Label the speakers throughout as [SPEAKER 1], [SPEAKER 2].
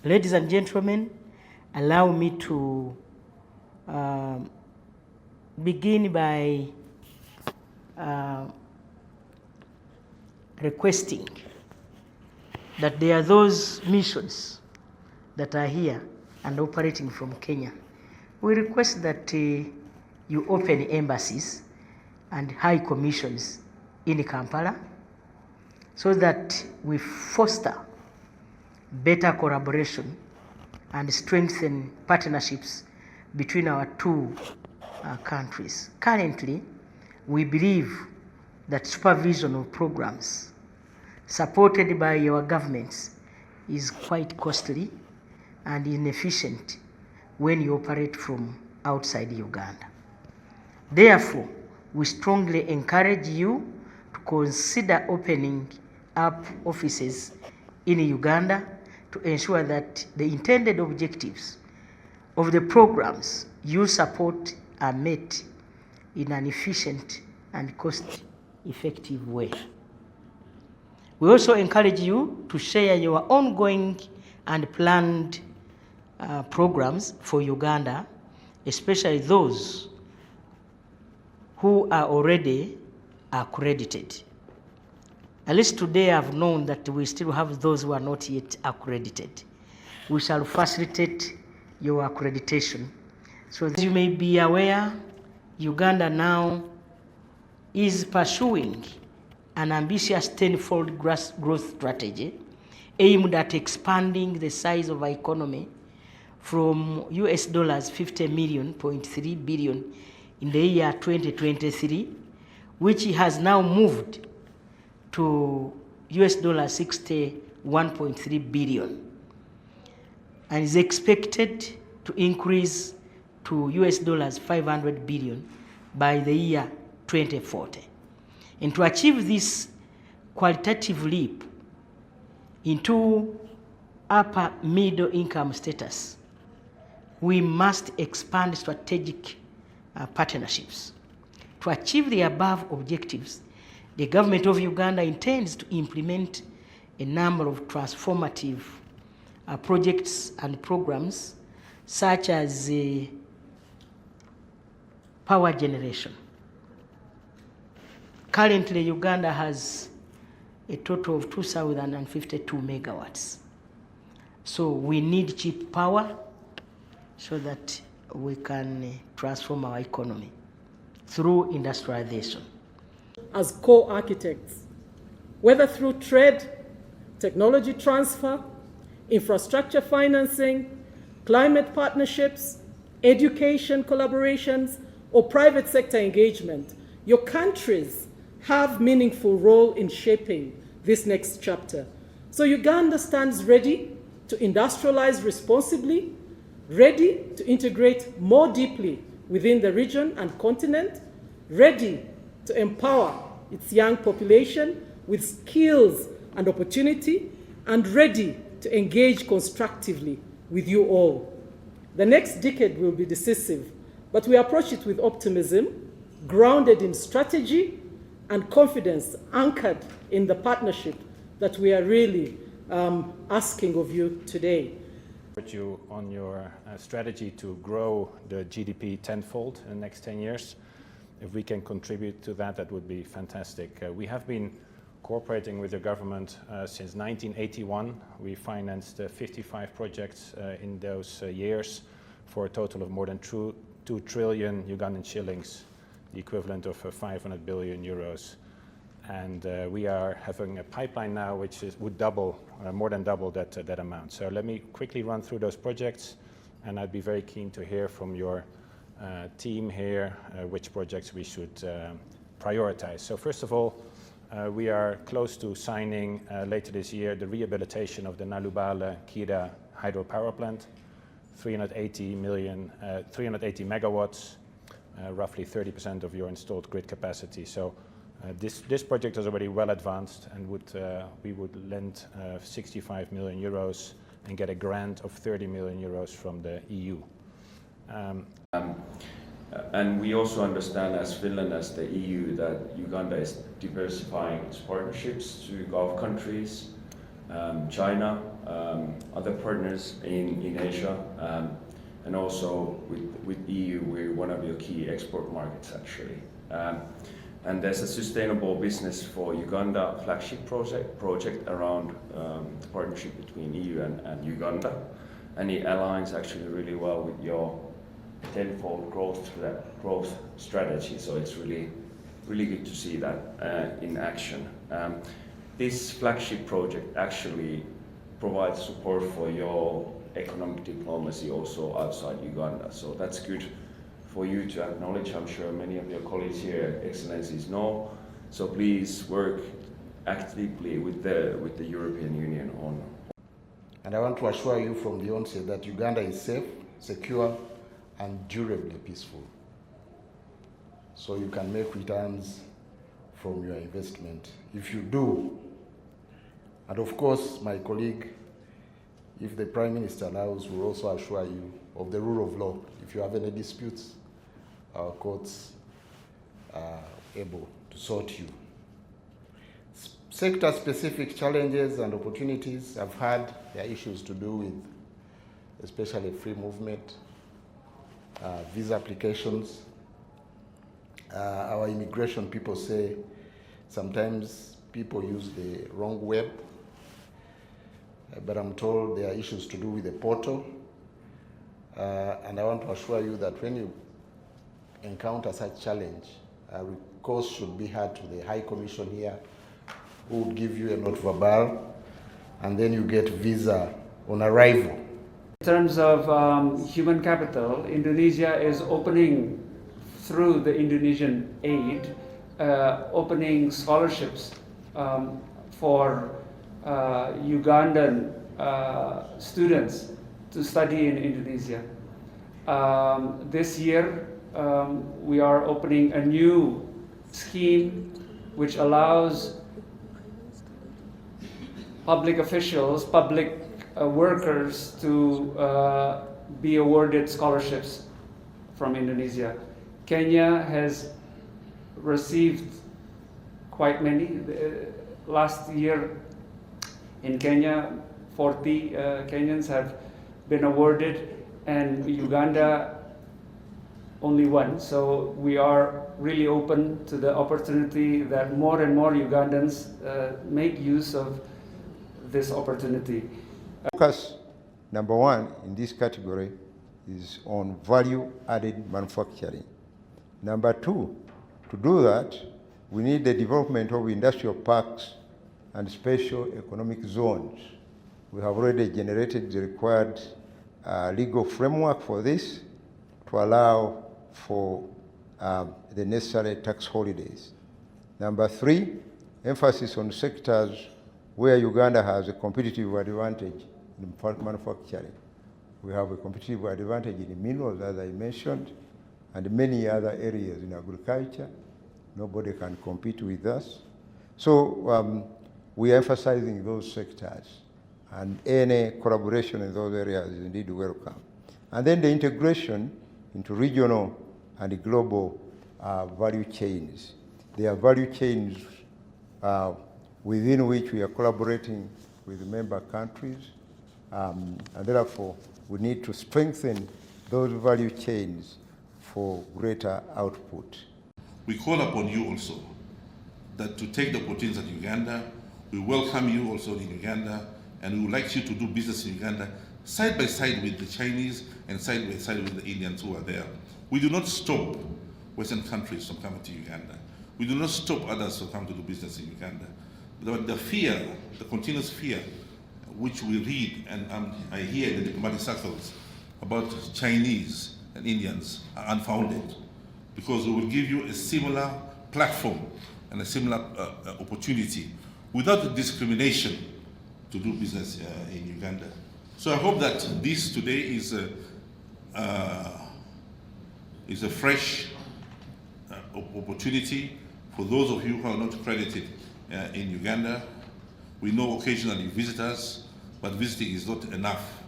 [SPEAKER 1] Ladies and gentlemen, allow me to begin by requesting that there are those missions that are here and operating from Kenya. We request that you open embassies and high commissions in Kampala so that we foster better collaboration and strengthen partnerships between our two countries. Currently, we believe that supervision of programs supported by our governments is quite costly and inefficient when you operate from outside Uganda. Therefore, we strongly encourage you to consider opening up offices in Uganda to ensure that the intended objectives of the programs you support are met in an efficient and cost-effective way. We also encourage you to share your ongoing and planned programs for Uganda, especially those who are already accredited. At least today I've known that we still have those who are not yet accredited. We shall facilitate your accreditation. So as you may be aware, Uganda now is pursuing an ambitious tenfold growth strategy aimed at expanding the size of our economy from $50.3 billion in the year 2023, which has now moved to $61.3 billion and is expected to increase to $500 billion by the year 2040. And to achieve this qualitative leap into upper middle income status, we must expand strategic partnerships. To achieve the above objectives, the government of Uganda intends to implement a number of transformative projects and programs, such as power generation. Currently, Uganda has a total of 2,052 megawatts. So we need cheap power so that we can transform our economy through industrialization.
[SPEAKER 2] As co-architects, whether through trade, technology transfer, infrastructure financing, climate partnerships, education collaborations, or private sector engagement, your countries have meaningful role in shaping this next chapter. So Uganda stands ready to industrialize responsibly, ready to integrate more deeply within the region and continent, ready to empower its young population with skills and opportunity, and ready to engage constructively with you all. The next decade will be decisive, but we approach it with optimism, grounded in strategy and confidence, anchored in the partnership that we are really asking of you today.
[SPEAKER 3] You on your strategy to grow the GDP tenfold in the next 10 years. If we can contribute to that, that would be fantastic. We have been cooperating with the government since 1981. We financed 55 projects in those years for a total of more than 2 trillion Ugandan shillings, the equivalent of 500 billion euros. And we are having a pipeline now which would double, more than double that amount. So let me quickly run through those projects, and I'd be very keen to hear from your team here which projects we should prioritize. So first of all, we are close to signing later this year the rehabilitation of the Nalubale-Kira hydropower plant, 380 megawatts, roughly 30% of your installed grid capacity. So this project is already well advanced, and we would lend 65 million euros and get a grant of 30 million euros from the EU.
[SPEAKER 4] And we also understand as Finland, as the EU, that Uganda is diversifying its partnerships to Gulf countries, China, other partners in Asia, and also with EU, we're one of your key export markets actually. And there's a sustainable business for Uganda flagship project around the partnership between EU and Uganda, and it aligns actually really well with your tenfold growth strategy. So it's really good to see that in action. This flagship project actually provides support for your economic diplomacy also outside Uganda. So that's good for you to acknowledge. I'm sure many of your colleagues here, Excellencies, know. So please work actively with the European Union on.
[SPEAKER 5] And I want to assure you from the onset that Uganda is safe, secure, and durably peaceful. So you can make returns from your investment if you do. And of course, my colleague, if the Prime Minister allows, will also assure you of the rule of law. If you have any disputes, our courts are able to sort you. Sector-specific challenges and opportunities I've had their issues to do with especially free movement, visa applications. Our immigration people say sometimes people use the wrong web, but I'm told there are issues to do with the portal. And I want to assure you that when you encounter such challenge, recourse should be had to the High Commission here, who would give you a note verbal, and then you get visa on arrival.
[SPEAKER 6] In terms of human capital, Indonesia is opening, through the Indonesian aid, opening scholarships for Ugandan students to study in Indonesia. This year, we are opening a new scheme which allows public officials, public workers to be awarded scholarships from Indonesia. Kenya has received quite many. Last year in Kenya, 40 Kenyans have been awarded, and Uganda only one. So we are really open to the opportunity that more and more Ugandans make use of this opportunity.
[SPEAKER 7] Focus number one in this category is on value-added manufacturing. Number two, to do that, we need the development of industrial parks and special economic zones. We have already generated the required legal framework for this to allow for the necessary tax holidays. Number three, emphasis on sectors where Uganda has a competitive advantage in manufacturing. We have a competitive advantage in minerals, as I mentioned, and many other areas in agriculture. Nobody can compete with us. So we are emphasizing those sectors, and any collaboration in those areas is indeed welcome. And then the integration into regional and global value chains. There are value chains within which we are collaborating with member countries, and therefore we need to strengthen those value chains for greater output.
[SPEAKER 8] We call upon you also that to take the opportunities at Uganda. We welcome you also in Uganda, and we would like you to do business in Uganda side by side with the Chinese and side by side with the Indians who are there. We do not stop Western countries from coming to Uganda. We do not stop others from coming to do business in Uganda. But the fear, the continuous fear, which we read and I hear in the diplomatic circles about Chinese and Indians, are unfounded, because we will give you a similar platform and a similar opportunity without discrimination to do business in Uganda. So I hope that this today is a fresh opportunity for those of you who are not credited in Uganda. We know occasionally visitors, but visiting is not enough.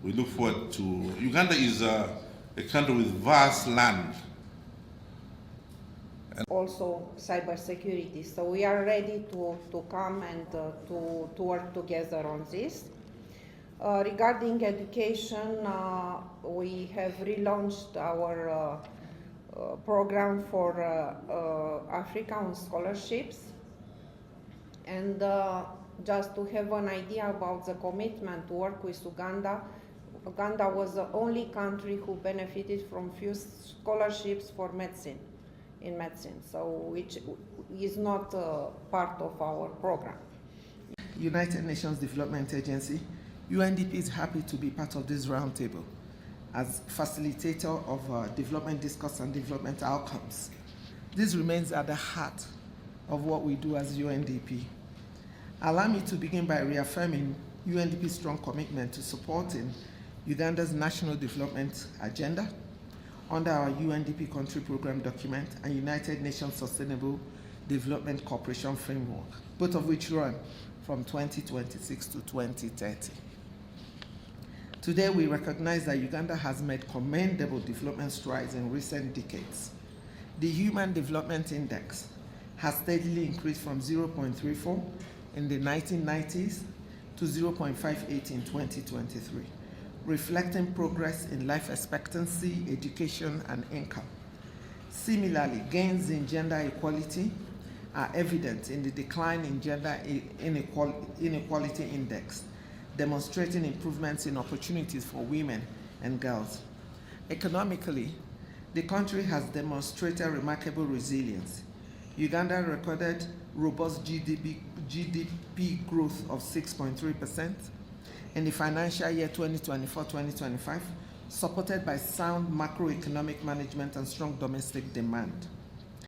[SPEAKER 8] We look forward to, Uganda is a country with vast land.
[SPEAKER 9] Also cybersecurity. So we are ready to come and to work together on this. Regarding education, we have relaunched our program for Africa on scholarships. And just to have an idea about the commitment to work with Uganda, Uganda was the only country who benefited from few scholarships for medicine, so which is not part of our program.
[SPEAKER 10] United Nations Development Agency, UNDP is happy to be part of this roundtable as facilitator of development discourse and development outcomes. This remains at the heart of what we do as UNDP. Allow me to begin by reaffirming UNDP's strong commitment to supporting Uganda's national development agenda under our UNDP country program document and United Nations Sustainable Development Cooperation Framework, both of which run from 2026 to 2030. Today, we recognize that Uganda has made commendable development strides in recent decades. The Human Development Index has steadily increased from 0.34 in the 1990s to 0.58 in 2023, reflecting progress in life expectancy, education, and income. Similarly, gains in gender equality are evident in the decline in gender inequality index, demonstrating improvements in opportunities for women and girls. Economically, the country has demonstrated remarkable resilience. Uganda recorded robust GDP growth of 6.3% in the financial year 2024-2025, supported by sound macroeconomic management and strong domestic demand.